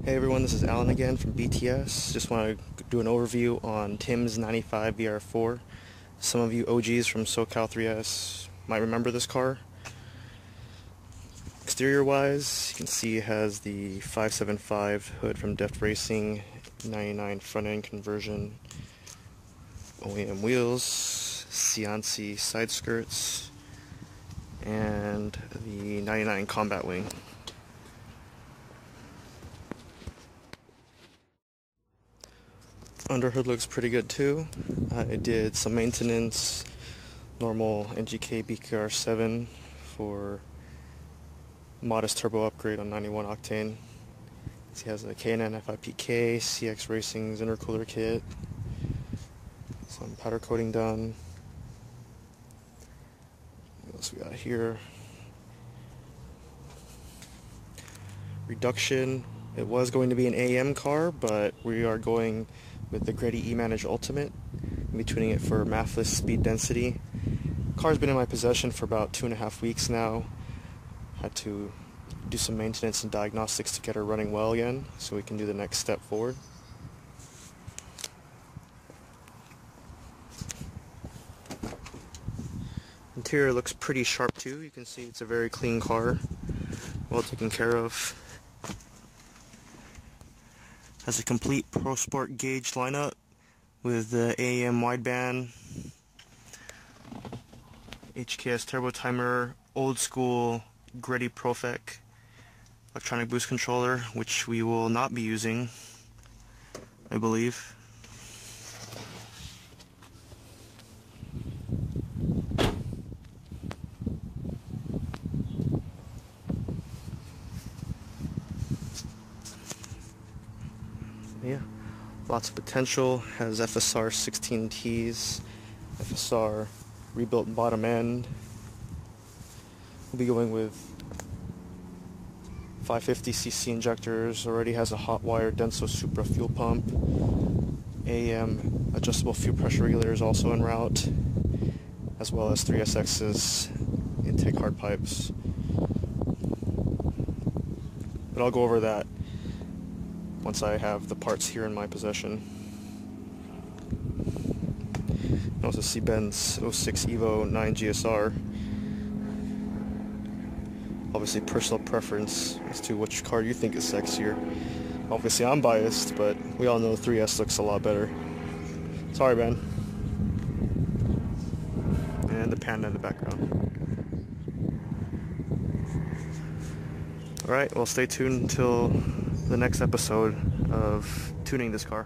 Hey everyone, this is Alan again from BTS. Just want to do an overview on Tim's 95 VR-4. Some of you OGs from SoCal 3S might remember this car. Exterior wise, you can see it has the 575 hood from Deft Racing, 99 front end conversion, OEM wheels, Cianci side skirts, and the 99 combat wing. Underhood looks pretty good too. I did some maintenance, normal NGK BKR7 for modest turbo upgrade on 91 octane. He has a K&N FIPK, CX Racing's intercooler kit, some powder coating done. What else we got here? Reduction. It was going to be an AM car, but we are going with the Greddy E-Manage Ultimate. I'll be tuning it for mathless speed density. Car's been in my possession for about 2.5 weeks now. Had to do some maintenance and diagnostics to get her running well again, so we can do the next step forward. Interior looks pretty sharp too. You can see it's a very clean car, well taken care of. Has a complete Pro Sport gauge lineup with the AM wideband, HKS turbo timer, old school Greddy Profec electronic boost controller, which we will not be using, I believe. Yeah, lots of potential. Has FSR 16Ts, FSR rebuilt bottom end. We'll be going with 550cc injectors. Already has a hot wire Denso Supra fuel pump. AM adjustable fuel pressure regulators also en route, as well as 3SX's intake hard pipes. But I'll go over that once I have the parts here in my possession. You can also see Ben's 06 Evo 9 GSR. Obviously personal preference as to which car you think is sexier. Obviously I'm biased, but we all know the 3S looks a lot better. Sorry, Ben. And the Panda in the background. Alright, well stay tuned until the next episode of tuning this car.